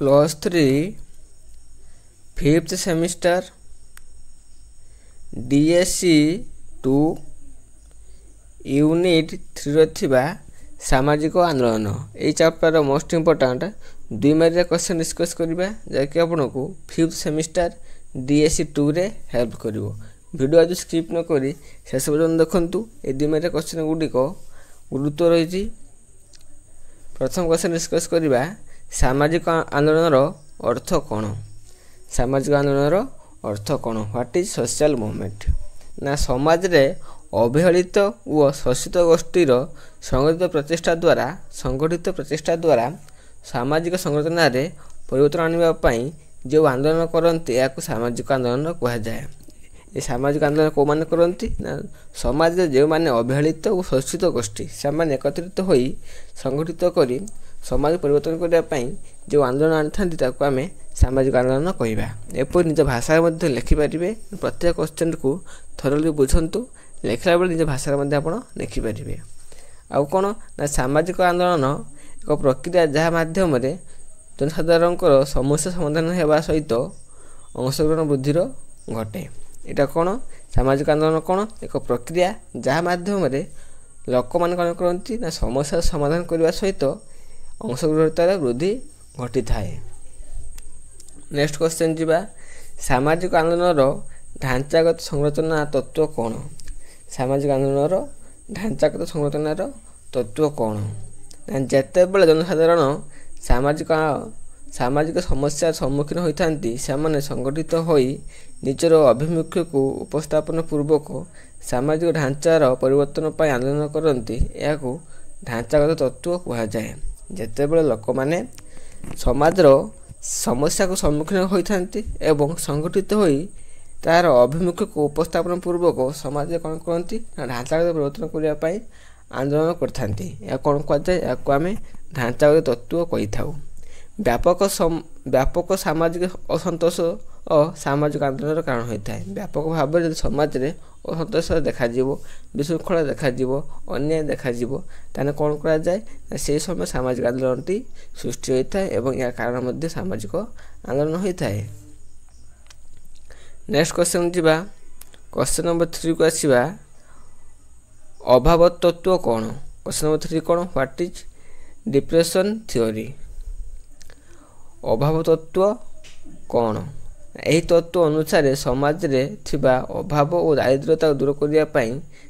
+3 5th semester DSC 2 unit 3 थिबा सामाजिक आंदोलन यही chapter most important 2 mark question discuss करबा जैकि आपको 5th सेमिस्टर DSC 2 रे हेल्प करिवो। वीडियो आज स्किप न करी शेष पर्यंत देखंतु। ए 2 मार्क क्वेश्चन गुडिक गुरुत्व रही। प्रथम क्वेश्चन डिस्कस करबा सामाजिक आंदोलन अर्थ कौन। सामाजिक आंदोलन अर्थ कौन, व्हाट इज सोशल मूवमेंट ना समाज रे अवहेलित व शोषित गोष्ठीर संगठित प्रचेषा द्वारा सामाजिक संगठन रे परिवर्तन आने जो आंदोलन करते या सामाजिक आंदोलन कह जाए। ये सामाजिक आंदोलन कौ मैंने करती ना समाज जो मैंने अवहेलित और शोषित गोष्ठी से एकत्रित हो संगठित कर समाज परिवर्तन करने जो आंदोलन आनी था आम सामाजिक आंदोलन कहवा। एपर निज भाषा लिखिपारे। प्रत्येक क्वेश्चन को थरली बुझंतु, लिखला बेले निज भाषा आप लिखिपारे। आउ कौन ना सामाजिक आंदोलन एक प्रक्रिया जहाँ मध्यम जनसाधारण समस्या समाधान होगा सहित अंशग्रहण वृद्धि घटे। यहाँ कौन सामाजिक आंदोलन कौन एक प्रक्रिया जहाँ मध्यम लोक मान कौन करती ना समस्या समाधान करने सहित अंशग्रहणतार वृद्धि घटी थाए। नेक्स्ट क्वेश्चन जीवा सामाजिक आंदोलन ढांचागत संरचना तत्व कौन। सामाजिक आंदोलन ढांचागत संरचनार तत्व कौन जिते बड़े जनसाधारण सामाजिक समस्या सम्मुखीन होती से संगठित हो निजर अभिमुख्य को उपस्थापन पूर्वक सामाजिक ढांचार परिवर्तन पर आंदोलन करती या ढांचागत तत्व कह जाए। जिते बड़े लोक मैंने समाजर समस्या को सम्मुखीन होती एवं संगठित हो तार अभिमुख्य को उपस्थापन पूर्वक समाज कौन करती ढांचागत परिवर्तन करने आंदोलन करते कौन कह जाए या आम ढांचागत तत्व कही था। व्यापक सामाजिक असंतोष और सामाजिक आंदोलन कारण होता है। व्यापक भाव में समाज में असंतोष देखा विशृंखला देखा अन्याय देखा ताने कौन करा जाए से समय सामाजिक आंदोलन सृष्टि होता है और या कारण मध्य सामाजिक आंदोलन होता है। नेक्स्ट क्वेश्चन जीवा क्वेश्चन नंबर 3 को आसवा अभाव तत्व कौन। क्वेश्चन नंबर 3 कौन व्हाट इज डिप्रेशन थ्योरी। अभाव तत्व कौन। यही तत्व अनुसार समाज रे थिबा अभाव और दारिद्रता दूर करने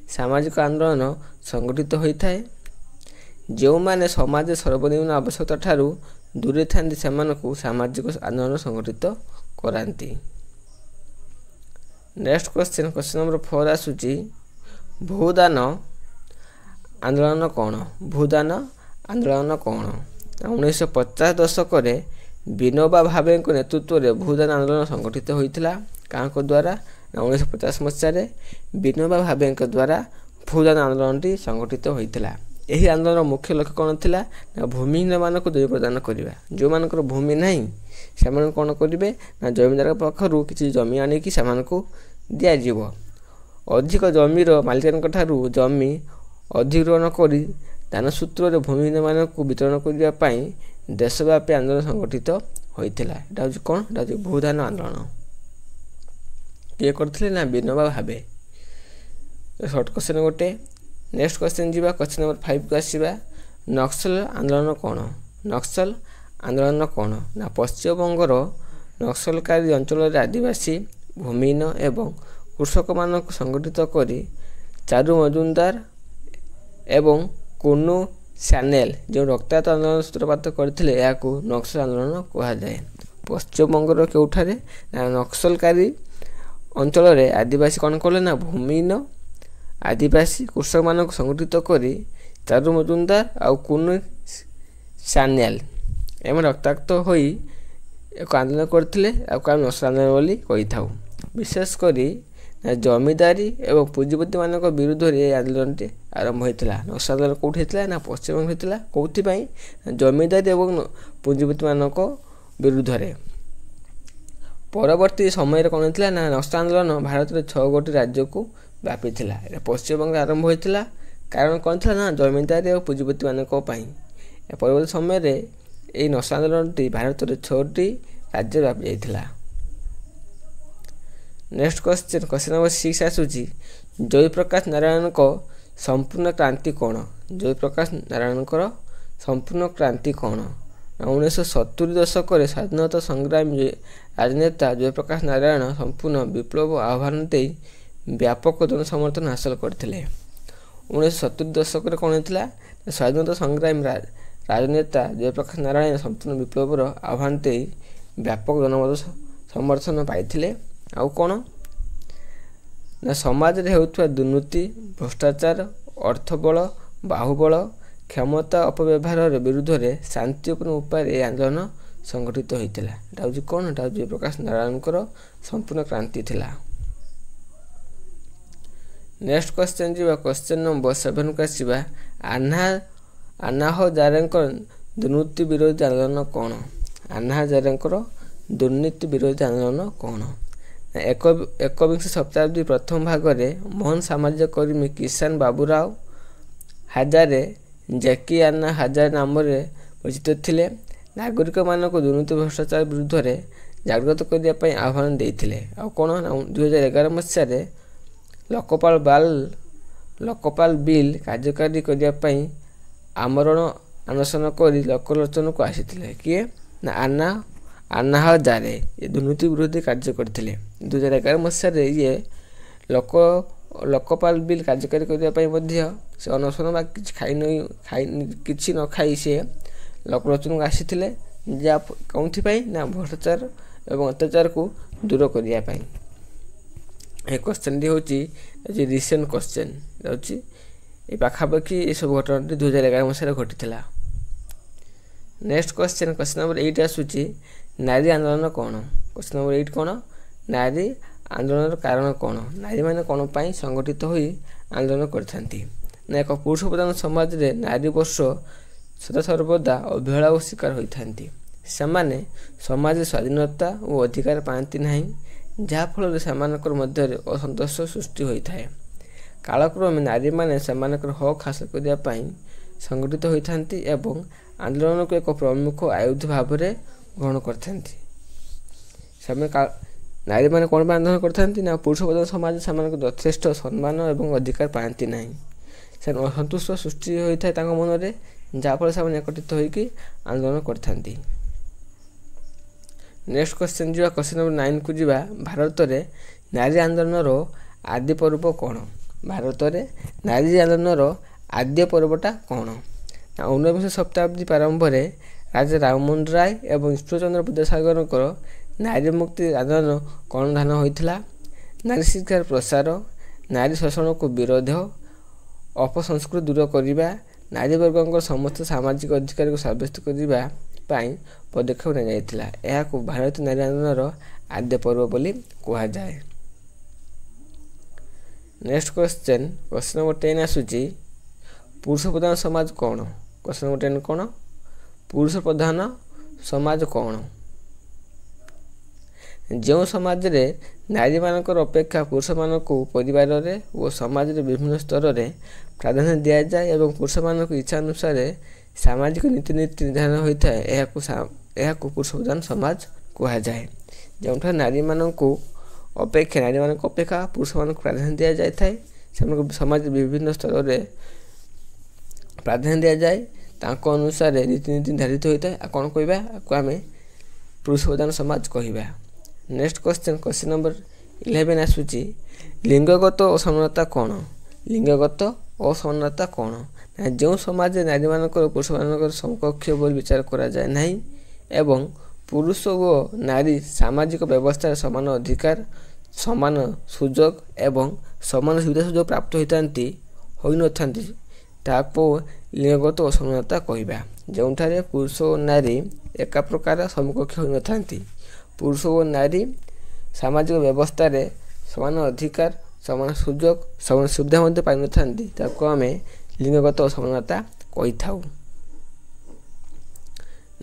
सामाजिक आंदोलन संगठित होता है। जो माने समाज सर्वनिम्न आवश्यकता ठारू दूरे था सामाजिक आंदोलन संगठित कराती। नेक्स्ट क्वेश्चन नंबर 4 आसूची भूदान आंदोलन कौन। भूदान आंदोलन कौन। 1950 दशक विनोबा भावे नेतृत्व में भूदान आंदोलन संगठित होता क्या द्वारा 1950 मसीह विनोबा भावे द्वारा भूदान आंदोलन संगठित होता। यही आंदोलन मुख्य लक्ष्य कौन थी ना भूमिहीन मानक जमी प्रदान करवा। जो मानकर भूमि नहीं से कौन करेंगे ना जमींदार पाखु किसी जमी आनिकी से दिज्व। अधिक जमीर मालिकान ठारू जमी अधिग्रहण कर दान सूत्र भूमिहीन मानक वितरण करने देशव्यापी आंदोलन संगठित होता। यहाँ हूँ कौन यहाँ भूदान आंदोलन किए करते ना विनोबा भावे। शॉर्ट क्वेश्चन गोटे। नेक्स्ट क्वेश्चन जीवा क्वेश्चन नंबर 5 को आसवा नक्सल आंदोलन कौन। नक्सल आंदोलन कौन ना पश्चिमबंगर नक्सलकारी अंचल आदिवासी भूमिहीन एवं कृषक मानक संगठित कर चारू मजुमदार एवं कुन्नू सैनेल जो रक्तायत आंदोलन सूत्रपात करते नक्सल आंदोलन कह जाए। पश्चिमबंगर केउठारे ना नक्सलकारी अंचल आदिवासी कौन कले ना भूमिहीन आदिवासी कृषक मानक संगठित कर चारू मजुमदार आउ कुन्नू सैनेल एम रक्ताक्त हो एक आंदोलन करते नक्सल आंदोलन बोली कही था। विशेषकर जमींदारी एवं पुंजीपति मान विरुद्ध आंदोलन आरंभ होता। नक्सल आंदोलन कौट होता ना पश्चिमबंग होता कौन जमींदारी एवं पुंजीपति मान विरुद्ध। परवर्ती समय कौन होता ना नक्सल आंदोलन भारत में 6 गोटी राज्य को व्यापी था। पश्चिमबंग आरंभ होता कारण कौन था ना जमींदारी और पुंजीपति मान परवर्ती समय ଏହି ନକ୍ସଲ ଆନ୍ଦୋଳନଟି ଭାରତରେ 6ଟି ରାଜ୍ୟ ବ୍ୟାପି ଯାଇଥିଲା। ନେକ୍ସଟ କ୍ୱେଶ୍ଚନ ନମ୍ବର 6 ଆସୁଛି ଜୟପ୍ରକାଶ ନାରାୟଣଙ୍କ ସମ୍ପୂର୍ଣ୍ଣ କ୍ରାନ୍ତି କ'ଣ? ଜୟପ୍ରକାଶ ନାରାୟଣଙ୍କର ସମ୍ପୂର୍ଣ୍ଣ କ୍ରାନ୍ତି କ'ଣ? 1970 ଦଶକରେ ସ୍ୱାଧୀନତା ସଂଗ୍ରାମୀ ରାଜନେତା ଜୟପ୍ରକାଶ ନାରାୟଣ ସମ୍ପୂର୍ଣ୍ଣ ବିପ୍ଳବ ଆହ୍ୱାନ ଦେଇ ବ୍ୟାପକ ଜନସମର୍ଥନ ହାସଲ କରିଥିଲେ। 1970 ଦଶକରେ କ'ଣ ହେଇଥିଲା? ସ୍ୱାଧୀନତା ସଂଗ୍ରାମୀ ରାଜନେତା ଜୟପ୍ରକାଶ ନାରାୟଣ ସମ୍ପୂର୍ଣ୍ଣ ବିପ୍ଳବର ଆହ୍ୱାନ ଦେଇ ବ୍ୟାପକ ଜନମତ ସମର୍ଥନ ପାଇଥିଲେ। ଆଉ କ'ଣ ନା ସମାଜରେ ହେଉଥିବା ଦୁର୍ନୀତି, ଭ୍ରଷ୍ଟାଚାର, ଅର୍ଥବଳ, ବାହୁବଳ, କ୍ଷମତା ଅପବ୍ୟବହାର ବିରୁଦ୍ଧରେ ଶାନ୍ତିପୂର୍ଣ୍ଣ ଉପାୟରେ ଏହି ଆନ୍ଦୋଳନ ସଂଗଠିତ ହୋଇଥିଲା। ଏଟା ହେଉଛି କ'ଣ? ଏଟା ହେଉଛି ଜୟପ୍ରକାଶ ନାରାୟଣଙ୍କର ସମ୍ପୂର୍ଣ୍ଣ କ୍ରାନ୍ତି ଥିଲା। ନେକ୍ସଟ କ୍ୱେଶ୍ଚନ ଯିବା କ୍ୱେଶ୍ଚନ ନମ୍ବର 7କୁ ଆସିବା ଆନ୍ନା ହଜାରେଙ୍କ ଦୁର୍ନୀତି ବିରୋଧୀ ଆନ୍ଦୋଳନ କ'ଣ? ଆନ୍ନା ହଜାରେଙ୍କର ଦୁର୍ନୀତି ବିରୋଧୀ ଆନ୍ଦୋଳନ କ'ଣ? ଏକବିଂଶ ଶତାବ୍ଦୀ ପ୍ରଥମ ଭାଗରେ ମହାନ ସାମାଜିକ କର୍ମୀ କିଷାନ ବାବୁରାଓ ହଜାରେ ଜାକି ଆନ୍ନା ହଜାରେ ନାମରେ ପରିଚିତ ଥିଲେ। ନାଗରିକମାନଙ୍କୁ ଦୁର୍ନୀତି ଭ୍ରଷ୍ଟାଚାର ବିରୁଦ୍ଧରେ ଜାଗ୍ରତ କରିବା ପାଇଁ ଆହ୍ୱାନ ଦେଇଥିଲେ। ଆଉ କ'ଣ? 2011 ମସିହାରେ ଲୋକପାଳ ବିଲ୍ କାର୍ଯ୍ୟକାରୀ କରିବା ପାଇଁ ଆମରଣ ଅନଶନ କରି ଲୋକଲୋଚନକୁ ଆସିଥିଲେ। କିଏ? ନା ଆନ୍ନା ହଜାରେ ଏ ଦୁର୍ନୀତି ବିରୋଧୀ କାର୍ଯ୍ୟ କରିଥିଲେ। 2011 ମସିହାରେ ଇଏ ଲୋକପାଳ ବିଲ୍ କାର୍ଯ୍ୟକାରୀ କରିବା ପାଇଁ ମଧ୍ୟ ସେ ଅନଶନ ବା କିଛି ନ ଖାଇ ସେ ଲୋକଲୋଚନକୁ ଆସିଥିଲେ। ଯାହା କେଉଁଥିପାଇଁ? ନା ଭ୍ରଷ୍ଟାଚାର ଏବଂ ଅତ୍ୟାଚାରକୁ ଦୂର କରିବା ପାଇଁ। ଏ କ୍ୱେଶ୍ଚନଟି ହେଉଛି ରିସେଣ୍ଟ କ୍ୱେଶ୍ଚନ ହେଉଛି ଏ ପାଖାପାଖି ଏସବୁ ଘଟଣାଟି 2011 ମସିହାରେ ଘଟିଥିଲା। ନେକ୍ସଟ କ୍ୱେଶ୍ଚନ ନମ୍ବର 8 ଆସୁଛି ନାରୀ ଆନ୍ଦୋଳନ କ'ଣ? କ୍ୱେଶ୍ଚନ ନମ୍ବର 8 କ'ଣ? ନାରୀ ଆନ୍ଦୋଳନର କାରଣ କ'ଣ? ନାରୀମାନେ କ'ଣ ପାଇଁ ସଂଗଠିତ ହୋଇ ଆନ୍ଦୋଳନ କରିଥାନ୍ତି? ନା ଏକ ପୁରୁଷ ପ୍ରଧାନ ସମାଜରେ ନାରୀ ବର୍ଷ ସଦାସର୍ବଦା ଅବହେଳା ଓ ଶିକାର ହୋଇଥାନ୍ତି। ସେମାନେ ସମାଜରେ ସ୍ୱାଧୀନତା ଓ ଅଧିକାର ପାଆନ୍ତି ନାହିଁ, ଯାହାଫଳରେ ସେମାନଙ୍କର ମଧ୍ୟରେ ଅସନ୍ତୋଷ ସୃଷ୍ଟି ହୋଇଥାଏ। କାଳକ୍ରମେ ନାରୀମାନେ ସେମାନଙ୍କର ହକ୍ ହାସଲ କରିବା ପାଇଁ ସଂଗଠିତ ହୋଇଥାନ୍ତି ଏବଂ ଆନ୍ଦୋଳନକୁ ଏକ ପ୍ରମୁଖ ଆୟୁଧ ଭାବରେ ଗ୍ରହଣ କରିଥାନ୍ତି। ନାରୀମାନେ କ'ଣ ପାଇଁ ଆନ୍ଦୋଳନ କରିଥାନ୍ତି? ନା ପୁରୁଷ ପ୍ରଧାନ ସମାଜ ସେମାନଙ୍କ ଯଥେଷ୍ଟ ସମ୍ମାନ ଏବଂ ଅଧିକାର ପାଆନ୍ତି ନାହିଁ। ସେମାନେ ଅସନ୍ତୁଷ୍ଟ ସୃଷ୍ଟି ହୋଇଥାଏ ତାଙ୍କ ମନରେ, ଯାହାଫଳରେ ସେମାନେ ଏକତ୍ରିତ ହୋଇକି ଆନ୍ଦୋଳନ କରିଥାନ୍ତି। ନେକ୍ସଟ କ୍ୱେଶ୍ଚନ ଯିବା କ୍ୱେଶ୍ଚନ ନମ୍ବର 9କୁ ଯିବା ଭାରତରେ ନାରୀ ଆନ୍ଦୋଳନର ଆଦି ପର୍ବ କ'ଣ? ଭାରତରେ ନାରୀ ଆନ୍ଦୋଳନର ଆଦ୍ୟ ପର୍ବଟା କ'ଣ? ନା 19ବିଂଶ ଶତାବ୍ଦୀ ପ୍ରାରମ୍ଭରେ ରାଜା ରାମମୋହନ ରାୟ ଏବଂ ଈଶ୍ୱରଚନ୍ଦ୍ର ବିଦ୍ୟାସାଗରଙ୍କର ନାରୀ ମୁକ୍ତି ଆନ୍ଦୋଳନ କର୍ଣ୍ଣଧାନ ହୋଇଥିଲା। ନାରୀ ଶିକ୍ଷାର ପ୍ରସାର, ନାରୀ ଶୋଷଣକୁ ବିରୋଧ, ଅପସଂସ୍କୃତି ଦୂର କରିବା, ନାରୀବର୍ଗଙ୍କର ସମସ୍ତ ସାମାଜିକ ଅଧିକାରକୁ ସାବ୍ୟସ୍ତ କରିବା ପାଇଁ ପଦକ୍ଷେପ ନିଆଯାଇଥିଲା। ଏହାକୁ ଭାରତୀୟ ନାରୀ ଆନ୍ଦୋଳନର ଆଦ୍ୟ ପର୍ବ ବୋଲି କୁହାଯାଏ। ନେକ୍ସଟ କ୍ୱେଶ୍ଚନ ନମ୍ବର 10 ଆସୁଛି ପୁରୁଷ ପ୍ରଧାନ ସମାଜ କ'ଣ? କ୍ୱେଶ୍ଚନ ନମ୍ବର 10 କ'ଣ? ପୁରୁଷ ପ୍ରଧାନ ସମାଜ କ'ଣ? ଯେଉଁ ସମାଜରେ ନାରୀମାନଙ୍କର ଅପେକ୍ଷା ପୁରୁଷମାନଙ୍କୁ ପରିବାରରେ ଓ ସମାଜରେ ବିଭିନ୍ନ ସ୍ତରରେ ପ୍ରାଧାନ୍ୟ ଦିଆଯାଏ ଏବଂ ପୁରୁଷମାନଙ୍କ ଇଚ୍ଛା ଅନୁସାରେ ସାମାଜିକ ରୀତିନୀତି ନିର୍ଦ୍ଧାରଣ ହୋଇଥାଏ, ଏହାକୁ ପୁରୁଷ ପ୍ରଧାନ ସମାଜ କୁହାଯାଏ। ଯେଉଁଠାରେ ନାରୀମାନଙ୍କ ଅପେକ୍ଷା ପୁରୁଷମାନଙ୍କୁ ପ୍ରାଧାନ୍ୟ ଦିଆଯାଇଥାଏ, ସେମାନଙ୍କୁ ସମାଜରେ ବିଭିନ୍ନ ସ୍ତରରେ ପ୍ରାଧାନ୍ୟ ଦିଆଯାଏ, ତାଙ୍କ ଅନୁସାରେ ରୀତିନୀତି ନିର୍ଦ୍ଧାରିତ ହୋଇଥାଏ। ଆଉ କ'ଣ କହିବା? ଆକୁ ଆମେ ପୁରୁଷ ପ୍ରଧାନ ସମାଜ କହିବା। ନେକ୍ସଟ କ୍ୱେଶ୍ଚନ ନମ୍ବର 11 ଆସୁଛି ଲିଙ୍ଗଗତ ଅସମାନତା କ'ଣ? ଲିଙ୍ଗଗତ ଅସମାନତା କ'ଣ? ନା ଯେଉଁ ସମାଜରେ ନାରୀମାନଙ୍କର ପୁରୁଷମାନଙ୍କର ସମକକ୍ଷ ବୋଲି ବିଚାର କରାଯାଏ ନାହିଁ ଏବଂ ପୁରୁଷ ଓ ନାରୀ ସାମାଜିକ ବ୍ୟବସ୍ଥାରେ ସମାନ ଅଧିକାର, ସମାନ ସୁଯୋଗ ଏବଂ ସମାନ ସୁବିଧା ସୁଯୋଗ ପ୍ରାପ୍ତ ହୋଇନଥାନ୍ତି, ତାହାକୁ ଲିଙ୍ଗଗତ ଅସମାନତା କହିବା। ଯେଉଁଠାରେ ପୁରୁଷ ଓ ନାରୀ ଏକା ପ୍ରକାର ସମକକ୍ଷ ହୋଇନଥାନ୍ତି, ପୁରୁଷ ଓ ନାରୀ ସାମାଜିକ ବ୍ୟବସ୍ଥାରେ ସମାନ ଅଧିକାର, ସମାନ ସୁଯୋଗ, ସମାନ ସୁବିଧା ମଧ୍ୟ ପାଇନଥାନ୍ତି, ତାକୁ ଆମେ ଲିଙ୍ଗଗତ ଅସମାନତା କହିଥାଉ।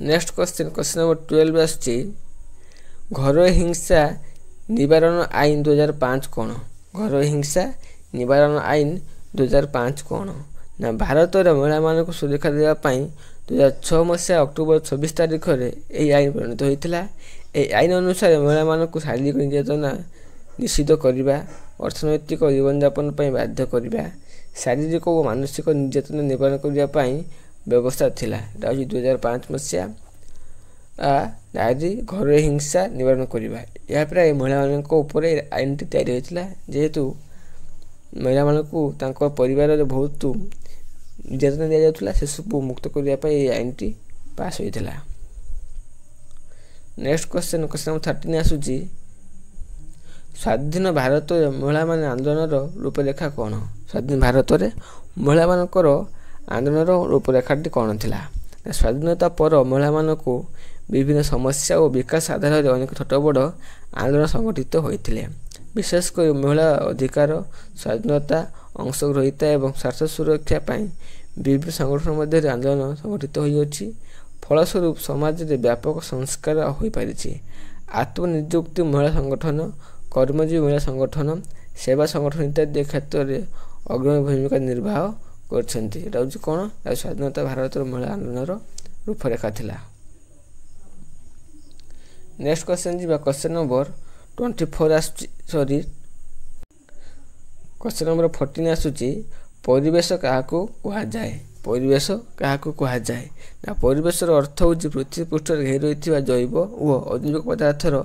ନେକ୍ସଟ କ୍ୱେଶ୍ଚନ ନମ୍ବର 12 ଆସୁଛି ଘରୋଇ ହିଂସା ନିବାରଣ ଆଇନ 2005 କ'ଣ? ଘରୋଇ ହିଂସା ନିବାରଣ ଆଇନ 2005 କ'ଣ? ନା ଭାରତରେ ମହିଳାମାନଙ୍କୁ ସୁରକ୍ଷା ଦେବା ପାଇଁ 2006 ମସିହା ଅକ୍ଟୋବର 26 ତାରିଖରେ ଏହି ଆଇନ ପ୍ରଣୀତ ହୋଇଥିଲା। ଏହି ଆଇନ ଅନୁସାରେ ମହିଳାମାନଙ୍କୁ ଶାରୀରିକ ନିର୍ଯାତନା ନିଷିଦ୍ଧ କରିବା, ଅର୍ଥନୈତିକ ଜୀବନଯାପନ ପାଇଁ ବାଧ୍ୟ କରିବା, ଶାରୀରିକ ଓ ମାନସିକ ନିର୍ଯାତନା ନିବାରଣ କରିବା ପାଇଁ ବ୍ୟବସ୍ଥା ଥିଲା। ଏଟା ହେଉଛି 2005 ମସିହା ନାରୀ ଘରୋଇ ହିଂସା ନିବାରଣ କରିବା। ଏହା ପ୍ରାୟ ମହିଳାମାନଙ୍କ ଉପରେ ଆଇନଟି ତିଆରି ହୋଇଥିଲା, ଯେହେତୁ ମହିଳାମାନଙ୍କୁ ତାଙ୍କ ପରିବାରରେ ବହୁତ ନିର୍ଯାତନା ଦିଆଯାଉଥିଲା, ସେସବୁ ମୁକ୍ତ କରିବା ପାଇଁ ଏହି ଆଇନଟି ପାସ୍ ହୋଇଥିଲା। ନେକ୍ସଟ କ୍ୱେଶ୍ଚନ ନମ୍ବର 13 ଆସୁଛି, ସ୍ୱାଧୀନ ଭାରତରେ ମହିଳାମାନେ ଆନ୍ଦୋଳନର ରୂପରେଖା କ'ଣ? ସ୍ୱାଧୀନ ଭାରତରେ ମହିଳାମାନଙ୍କର ଆନ୍ଦୋଳନର ରୂପରେଖାଟି କ'ଣ ଥିଲା? ସ୍ୱାଧୀନତା ପର ମହିଳାମାନଙ୍କୁ ବିଭିନ୍ନ ସମସ୍ୟା ଓ ବିକାଶ ଆଧାରରେ ଅନେକ ଛୋଟ ବଡ଼ ଆନ୍ଦୋଳନ ସଂଗଠିତ ହୋଇଥିଲେ। ବିଶେଷ କରି ମହିଳା ଅଧିକାର, ସ୍ୱାଧୀନତା, ଅଂଶଗ୍ରହିତା ଏବଂ ସ୍ୱାର୍ଥ ସୁରକ୍ଷା ପାଇଁ ବିଭିନ୍ନ ସଂଗଠନ ମଧ୍ୟରେ ଆନ୍ଦୋଳନ ସଂଗଠିତ ହୋଇଅଛି। ଫଳସ୍ୱରୂପ ସମାଜରେ ବ୍ୟାପକ ସଂସ୍କାର ହୋଇପାରିଛି। ଆତ୍ମନିଯୁକ୍ତି ମହିଳା ସଂଗଠନ, କର୍ମଜୀବୀ ମହିଳା ସଂଗଠନ, ସେବା ସଂଗଠନ ଇତ୍ୟାଦି କ୍ଷେତ୍ରରେ ଅଗ୍ରଣୀ ଭୂମିକା ନିର୍ବାହ କରିଛନ୍ତି। ଏଟା ହେଉଛି କ'ଣ? ସ୍ୱାଧୀନତା ଭାରତର ମହିଳା ଆନ୍ଦୋଳନର ରୂପରେଖା ଥିଲା। ନେକ୍ସଟ କ୍ୱେଶ୍ଚନ ଯିବା, କ୍ୱେଶ୍ଚନ ନମ୍ବର 24 ଆସୁଛି, କ୍ୱେଶ୍ଚନ ନମ୍ବର 14 ଆସୁଛି, ପରିବେଶ କାହାକୁ କୁହାଯାଏ? ପରିବେଶ କାହାକୁ କୁହାଯାଏ? ନା ପରିବେଶର ଅର୍ଥ ହେଉଛି ପୃଥିବୀ ପୃଷ୍ଠରେ ଘେରି ରହିଥିବା ଜୈବ ଓ ଅଜୈବିକ ପଦାର୍ଥର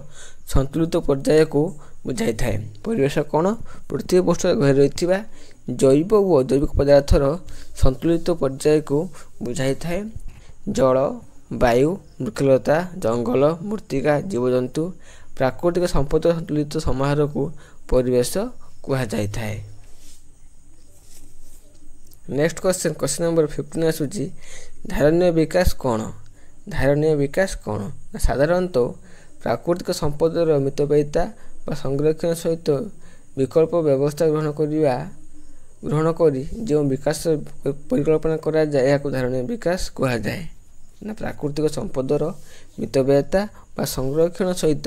ସନ୍ତୁଳିତ ପର୍ଯ୍ୟାୟକୁ ବୁଝାଇଥାଏ। ପରିବେଶ କ'ଣ? ପୃଥିବୀ ପୃଷ୍ଠରେ ଘେରି ରହିଥିବା ଜୈବ ଓ ଅଜୈବିକ ପଦାର୍ଥର ସନ୍ତୁଳିତ ପର୍ଯ୍ୟାୟକୁ ବୁଝାଇଥାଏ। ଜଳ, ବାୟୁ, ବୃକ୍ଷଲତା, ଜଙ୍ଗଲ, ମୃତ୍ତିକା, ଜୀବଜନ୍ତୁ, ପ୍ରାକୃତିକ ସମ୍ପଦର ସନ୍ତୁଳିତ ସମାହାରକୁ ପରିବେଶ କୁହାଯାଇଥାଏ। ନେକ୍ସଟ କ୍ୱେଶ୍ଚନ ନମ୍ବର 15 ଆସୁଛି, ଧାରଣୀୟ ବିକାଶ କ'ଣ? ଧାରଣୀୟ ବିକାଶ କ'ଣ? ସାଧାରଣତଃ ପ୍ରାକୃତିକ ସମ୍ପଦର ମିତବ୍ୟୟିତା ବା ସଂରକ୍ଷଣ ସହିତ ବିକଳ୍ପ ବ୍ୟବସ୍ଥା ଗ୍ରହଣ କରି ଯେଉଁ ବିକାଶ ପରିକଳ୍ପନା କରାଯାଏ ଏହାକୁ ଧାରଣୀୟ ବିକାଶ କୁହାଯାଏ। ନା ପ୍ରାକୃତିକ ସମ୍ପଦର ମିତବ୍ୟୟିତା ବା ସଂରକ୍ଷଣ ସହିତ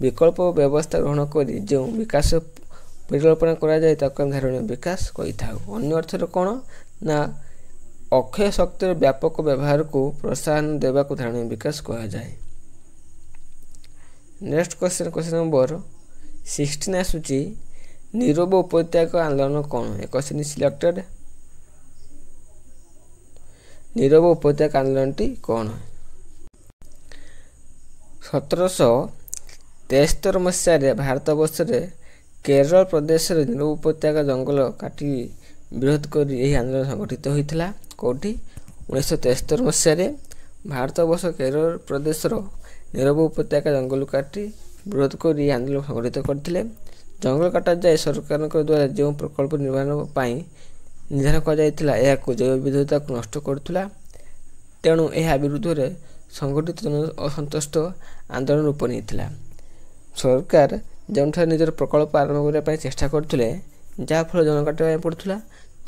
ବିକଳ୍ପ ବ୍ୟବସ୍ଥା ଗ୍ରହଣ କରି ଯେଉଁ ବିକାଶ ପରିକଳ୍ପନା କରାଯାଏ ତାକୁ ଆମେ ଧାରଣୀୟ ବିକାଶ କହିଥାଉ। ଅନ୍ୟ ଅର୍ଥରେ କ'ଣ? ନା ଅକ୍ଷୟ ଶକ୍ତିର ବ୍ୟାପକ ବ୍ୟବହାରକୁ ପ୍ରୋତ୍ସାହନ ଦେବାକୁ ଧାରଣୀୟ ବିକାଶ କୁହାଯାଏ। ନେକ୍ସଟ କ୍ୱେଶ୍ଚନ ନମ୍ବର 16 ଆସୁଛି, ନୀରବ ଉପତ୍ୟକା ଆନ୍ଦୋଳନ କ'ଣ? ଏ କ୍ୱେଶ୍ଚନ ସିଲେକ୍ଟେଡ। ନୀରବ ଉପତ୍ୟକା ଆନ୍ଦୋଳନଟି କ'ଣ? 1773 ମସିହାରେ ଭାରତବର୍ଷରେ କେରଳ ପ୍ରଦେଶରେ ନୀରବ ଉପତ୍ୟକା ଜଙ୍ଗଲ କାଟି ବିରୋଧ କରି ଏହି ଆନ୍ଦୋଳନ ସଂଗଠିତ ହୋଇଥିଲା। କେଉଁଠି? 1973 ମସିହାରେ ଭାରତବର୍ଷ କେରଳ ପ୍ରଦେଶର ନୀରବ ଉପତ୍ୟକା ଜଙ୍ଗଲ କାଟି ବିରୋଧ କରି ଏହି ଆନ୍ଦୋଳନ ସଂଗଠିତ କରିଥିଲେ। ଜଙ୍ଗଲ କଟାଯାଇ ସରକାରଙ୍କ ଦ୍ୱାରା ଯେଉଁ ପ୍ରକଳ୍ପ ନିର୍ମାଣ ପାଇଁ ନିର୍ଦ୍ଧାରଣ କରାଯାଇଥିଲା ଏହାକୁ ଜୈବ ବିବିଧତାକୁ ନଷ୍ଟ କରୁଥିଲା। ତେଣୁ ଏହା ବିରୁଦ୍ଧରେ ସଂଗଠିତ ଅସନ୍ତୁଷ୍ଟ ଆନ୍ଦୋଳନ ରୂପ ନେଇଥିଲା। ସରକାର ଯେଉଁଠାରେ ନିଜର ପ୍ରକଳ୍ପ ଆରମ୍ଭ କରିବା ପାଇଁ ଚେଷ୍ଟା କରୁଥିଲେ, ଯାହାଫଳରେ ଜଙ୍ଗଲ କାଟିବା ପାଇଁ ପଡ଼ୁଥିଲା।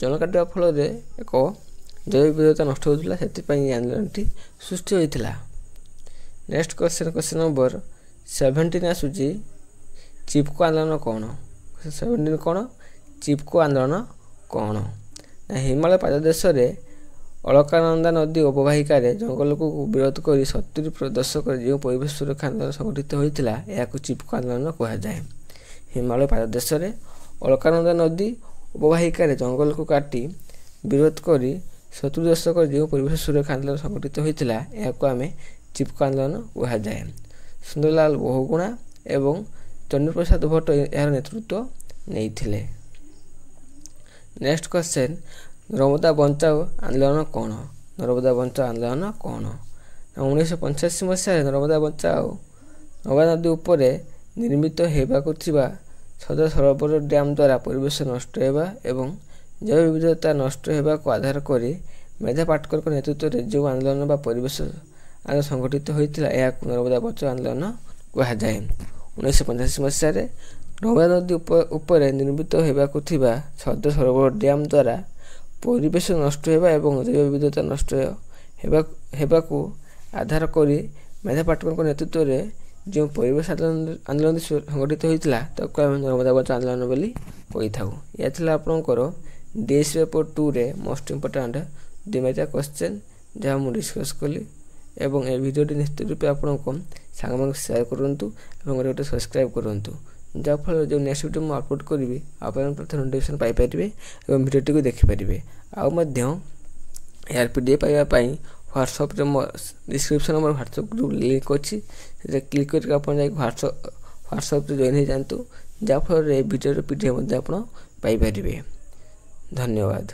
ଜଙ୍ଗଲ କାଟିବା ଫଳରେ ଏକ ଜୈବ ବିବିଧତା ନଷ୍ଟ ହେଉଥିଲା, ସେଥିପାଇଁ ଏହି ଆନ୍ଦୋଳନଟି ସୃଷ୍ଟି ହୋଇଥିଲା। ନେକ୍ସଟ କ୍ୱେଶ୍ଚନ ନମ୍ବର 17 ଆସୁଛି, ଚିପ୍କୋ ଆନ୍ଦୋଳନ କ'ଣ? 17 କ'ଣ? ଚିପ୍କୋ ଆନ୍ଦୋଳନ କ'ଣ? ନା ହିମାଳୟ ପାଦଦେଶରେ ଅଳକାନନ୍ଦା ନଦୀ ଅବବାହିକାରେ ଜଙ୍ଗଲକୁ ବିରୋଧ କରି 70 ଦଶକରେ ଯେଉଁ ପରିବେଶ ସୁରକ୍ଷା ଆନ୍ଦୋଳନ ସଂଗଠିତ ହୋଇଥିଲା ଏହାକୁ ଚିପ୍କୋ ଆନ୍ଦୋଳନ କୁହାଯାଏ। ହିମାଳୟ ପାଦଦେଶରେ ଅଳକାନନ୍ଦା ନଦୀ ଅବବାହିକାରେ ଜଙ୍ଗଲକୁ କାଟି ବିରୋଧ କରି 70 ଦଶକରେ ଯେଉଁ ପରିବେଶ ସୁରକ୍ଷା ଆନ୍ଦୋଳନ ସଂଗଠିତ ହୋଇଥିଲା ଏହାକୁ ଆମେ ଚିପ୍କୋ ଆନ୍ଦୋଳନ କୁହାଯାଏ। ସୁନ୍ଦରଲାଲ ବହୁଗୁଣା ଏବଂ ଚନ୍ଦ୍ରପ୍ରସାଦ ଭଟ୍ଟ ଏହାର ନେତୃତ୍ୱ ନେଇଥିଲେ। ନେକ୍ସଟ କ୍ୱେଶ୍ଚନ, ନର୍ମଦା ବଞ୍ଚାଅ ଆନ୍ଦୋଳନ କ'ଣ? ନର୍ମଦା ବଞ୍ଚାଅ ଆନ୍ଦୋଳନ କ'ଣ? 1985 ମସିହାରେ ନର୍ମଦା ବଞ୍ଚାଅ ନର୍ମଦା ନଦୀ ଉପରେ ନିର୍ମିତ ହେବାକୁ ଥିବା ସଦର ସରୋବର ଡ୍ୟାମ୍ ଦ୍ୱାରା ପରିବେଶ ନଷ୍ଟ ହେବା ଏବଂ ଜୈବ ବିବିଧତା ନଷ୍ଟ ହେବାକୁ ଆଧାର କରି ମେଧା ପାଟକରଙ୍କ ନେତୃତ୍ୱରେ ଯେଉଁ ଆନ୍ଦୋଳନ ବା ପରିବେଶ ଆନ୍ଦୋଳନ ସଂଗଠିତ ହୋଇଥିଲା ଏହାକୁ ନର୍ମଦା ବଞ୍ଚାଅ ଆନ୍ଦୋଳନ କୁହାଯାଏ। 1985 ମସିହାରେ ନର୍ମଦା ନଦୀ ଉପରେ ନିର୍ମିତ ହେବାକୁ ଥିବା ସଦର ସରୋବର ଡ୍ୟାମ୍ ଦ୍ୱାରା ପରିବେଶ ନଷ୍ଟ ହେବା ଏବଂ ଜୈବ ବିବିଧତା ନଷ୍ଟ ହେବାକୁ ଆଧାର କରି ମେଧା ପାଟକରଙ୍କ ନେତୃତ୍ୱରେ ଯେଉଁ ପରିବେଶ ଆନ୍ଦୋଳନ ସଂଗଠିତ ହୋଇଥିଲା ତାକୁ ଆମେ ନର୍ମଦା ବଞ୍ଚାଅ ଆନ୍ଦୋଳନ ବୋଲି କହିଥାଉ। ଏହା ଥିଲା ଆପଣଙ୍କର DSC ପେପର 2ରେ ମୋଷ୍ଟ ଇମ୍ପୋର୍ଟାଣ୍ଟ 2 ମାର୍କିଆ କ୍ୱେଶ୍ଚନ। जहाँ मुझे डिस्कस कली एवं ए भिडियोटी निश्चित रूपे आपको सांग सेयार करूँ और गोटे सब्सक्राइब करूँ जहाँफल जो नेक्स्ट वीडियो मुझे अपलोड करी आप नोटिफिकेशन पाइपर और भिडियोटी को देखिपारे यार पीडीएफ पाइबापी व्हाट्सएप डिस्क्रिप्शन में व्हाट्सएप ग्रुप लिंक अच्छी क्लिक करके आप व्हाट्सएप जॉइन हो जातु जहाँफल भिडियो पीडीएफ आप पाइपर। धन्यवाद।